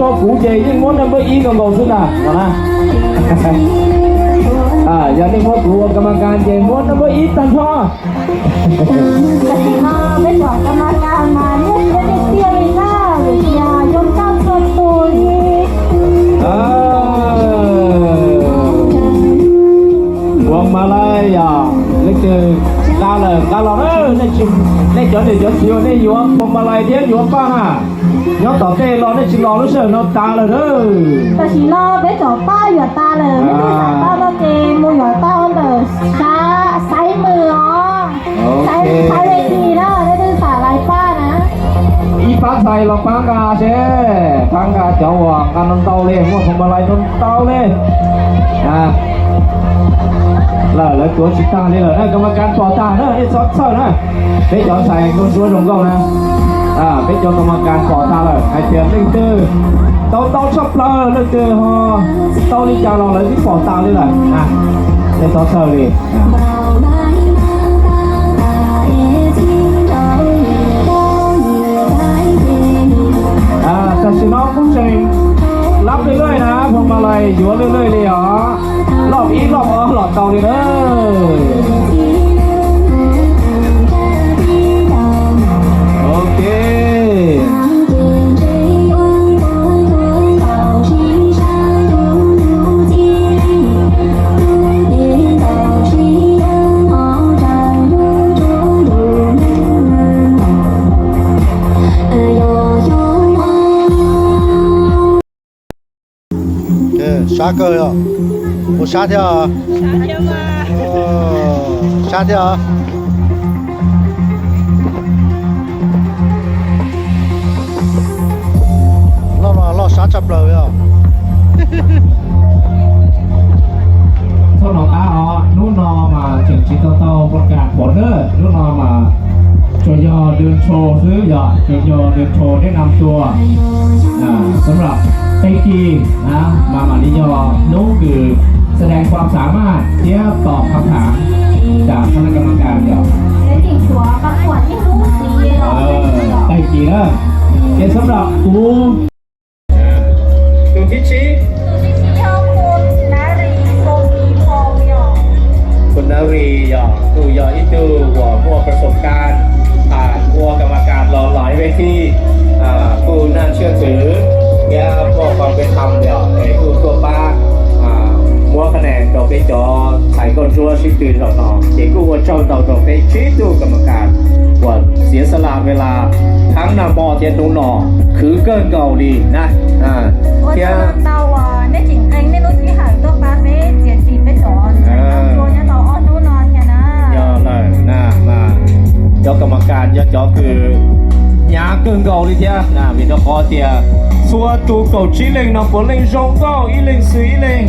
cho cú chơi nhưng muốn number ý còn cầu xin à đó nè giờ đi mua cúกรรมการchơi muốn number ý tan cho ไม่บอกกรรมการมาเนี่ยจะได้เตี้ยเลยนะอย่ายกก้าวชนตัวนี้Quang Malaya lấy từ cao là đây chim đây chỗ này chỗ chiều đây vừa Quang Malaya thế vừa ba ha nó tỏ cái lo đây chỉ lo nó sợ nó ta là đó ta chỉ lo bé chỗ ta vừa ta là mấy đứa ta nó kì mua vừa ta là xa sấy mưa ó sấy lên gì đó để đưa xả lại pa nè ý phát xài là phang gà chỗ hoàng ăn non tàu lên mua Quang Malaya non tàu lên là của chúng ta đây làกรรมการต่อตาเนอะไอ้ซอสเซอร์นะไปจอใส่นุ่นช่วยลงก่อนนะไปจอกรรมการต่อตาเลยไอ้เตียนเล่นตื้อเต้าชอบเลยเล่นตื้อฮะเต้านี่จะลองเลยที่ต่อตาเลยไอ้ซอสเซอร์เลยแต่สิน้องผู้ชายรับเรื่อยๆนะพวงมาลัยอยู่เรื่อยๆเลยเหรอรอบอีกรอบหลอดเตาเลยเด้อโอเค啥歌呀？我啥跳啊？啥跳嘛？哦，啥跳啊？老啥잡으려요？ sau đó nút nò mà trường trí taoประกาศผลเนอะนútนอมาจอยอเดินโชว์ซื้อยอจอยอเดินโชว์แนะนำตัวสำหรับไอกีนะมานิยอนู้คือแสดงความสามารถเที่ยวตอบคำถามจากคณะกรรมการเดี๋ยว เด็กหญิงชัวประกวดที่รู้สีเรา ไอกีนะเกี่ยวสำหรับกูทิชิชอบคุณนารีโกมีพองหยอกคุณนารีหยอกกูหยอกอีตูหัวมัวประสบการณ์ผ่านมัวกรรมการหล่อหลายเวทีกูน่าเชื่อถือเนี่ยพวกความเป็นธรรมเดี๋ยวไอ้กูตัวป้ามัวคะแนนต่อไปจอใส่ก้นชัวชิตื่นหล่อๆเด็กกูว่าเจ้าต่อไปชี้ดูกรรมการว่าเสียสละเวลาทั้งนำบอเทียนดูหน่อคือเกินเก่าดีนะเที่ยเตาในจริงเองในรถที่หายตัวป้าเป๊ะเจียนจีไปสอนตัวเนี่ยเราอ้อนนู้นนอนเนี่ยนะย่อเลยมาย่อกรรมการย่อจอคือnhà cơn cầu đi theo vì nó khó thì xua tu cầu chỉ lên nó có lên rong cao ý lên xứ ý lên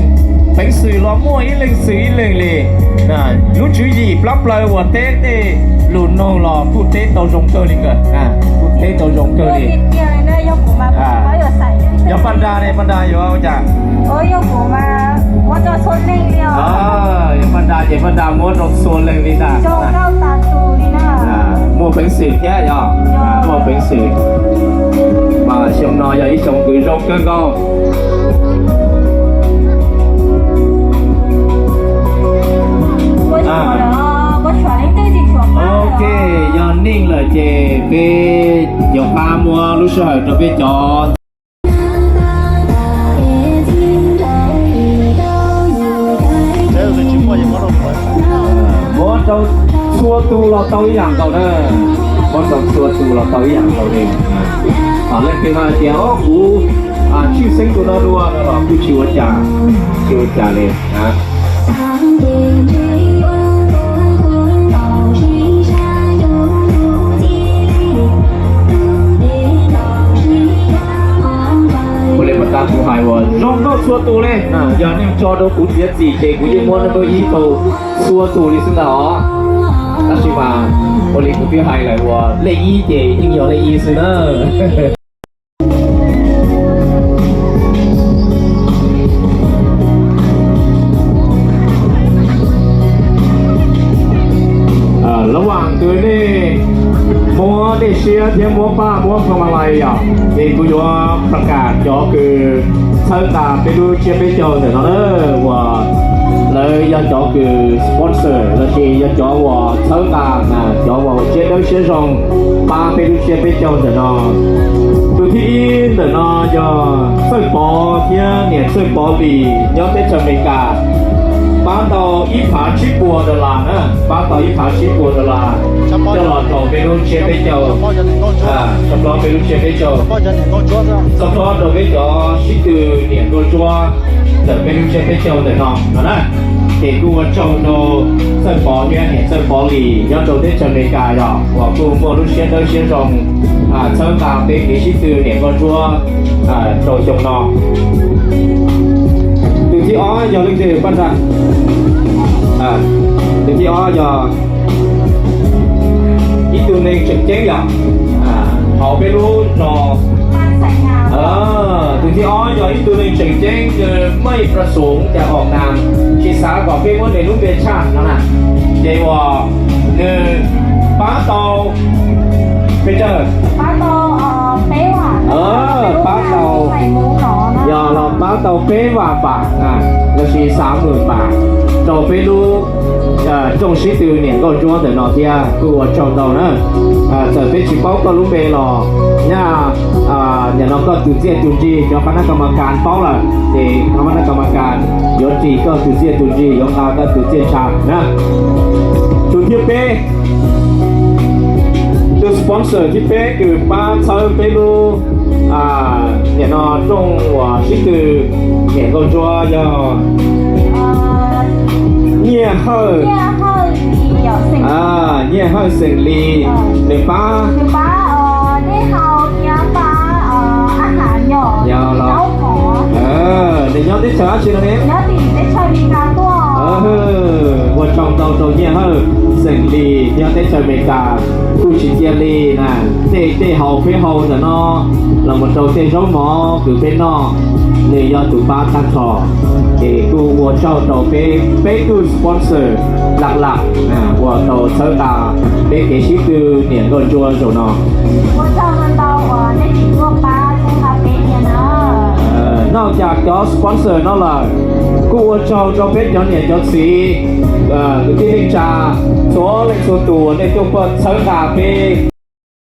bánh xứ lo mua ý lên xứ ý lên liền lúc chữ gì lắp lời của tết thì lùn nông lò phút tết tàu rong cơ đi cơ phút tết tàu rong cơ đi giờ pan ra đây pan ra vô chả yêu của mà muốn cho xuân lên liền giờ pan ra muốn rong xuân lên đi ta cho cao tàn tù đi na mua bánh xứ thế nhở mua bánh xứ mà xong nó giờ ít xong gửi rong cơ con ok giờ ninh là chè về giờ pha mua lúc sau cho về cho bố cháu xua tu là tao ý dạng cậu đó bố cháu xua tu là tao ý dạng cậu đi lên cái mà chè ó cú chịu sinh của nó đua nó là cứ chịu trả lênกูหายวันน้องก็ชัวตูเลยอย่าเนี่ยจอดูกูเสียสีเจกูยังม้วนแล้วก็ยี่ตูชัวตูดิซึ่งเหรอนั่นใช่ป่ะวันนี้กูพี่หายหลายวันเลขยี่เจยิ่ง有เลขยี่สินะระหว่างตัวนี้มัวได้เชียร์ เทียมม้วนป้าม้วนพวงมาลัยอ่ะเด็กกูยอประกาศยอคือเชิญตาไปดูเชียร์ไปโจแต่ตอนนั้นว่าเลย要找个 sponsor 那些要找我参加啊找我接到先生把ไปดูเชียร์ไปโจแต่เนาะดูที่อินแต่เนาะ要睡饱天年睡饱里要在อเมริกา搬到一盘去过的啦呢搬到一盘去过的啦就老找ไปดูเชียร์ไปโจ啊就老ไปดูเชียร์ไปโจ包着点工桌子。สำหรับเราไม่ก็สิคือเนี่ยตัวจัวแต่เป็นเชฟเป็นเจ้าแต่น้องนะเด็กกูว่าเจ้าโนเส้นปอเนี่ยเนี่ยเส้นปอหลีย้อนตัวที่อเมริกาหรอกว่ากูโมรู้เชียร์ได้เชียร์ตรงเส้นตาเป็นที่สิคือเนี่ยก็จัวโตจงน้องtừที่อ้อยอลึกเดือดปั้นละtừที่อ้อยอีตัวนึงเจ๊งหรอhọไม่รู้นอ từที่อ้อยอีตัวนึงเจ๊งไม่ประสงค์จะออกนามชีสาก่อนเป็นว่าในรุ่นเป็นชาตินั่นน่ะเดี๋ยวหนึ่งป้าโตไปเจอ ป้าโตเป๊ะหวานป้าโตใส่หมูหนอนอย่าเราป้าโตเป๊ะหวานบาทเราชี30,000 บาทเราไปรู้中西对年个中的那天，给我找到呢，这边去包个路边咯，เนี่ยเราก็จุดเสียจุดจีเดี๋ยวคณะกรรมการเป้าละเด็กคณะกรรมการยศจีก็จุดเสียจุดจียศอาก็จุดเสียชานะจุดที่เป๊ะจุดสปอนเซอร์ที่เป๊ะคือป้าเชิญไปดูเนี่ยเนาะ中我是คือเนี่ยก็จัวยอเนี่ยเฮ้เนี่ยเฮ้สิงลีหนึ่งป้าได้เขาเนี่ยป้าอาหารหยอกเจ้าของเดี๋ยวได้เช้าชิลนี้แล้วตีได้ชาลีกาตัววันจองเตาเนี่ยเฮ้สิงลีเนี่ยได้ชาเมกาผู้ชิเจลีนะเต้เฮาเพ่เฮาแต่เนาะเราหมดเตาเต้ช่องหมอคือเป็นเนาะเนี่ยยอดถูกป้าตั้งทอกูวัวเจ้าโตเป็นกูสปอนเซอร์หลักๆวัวโตเชิญตาเป็นเกชิคือเนี่ยโดนจัวโจเนาะวัวเจ้ามันเตาได้ติดตัวป้าใช่คาเฟ่เนี่ยนะนอกจากจอสปอนเซอร์นั่นแหละกูวัวเจ้าเป็นย้อนเนี่ยย้อนสีที่เล็กจ่าตัวเล็กตัวในตัวเปิดเชิญตาเป็น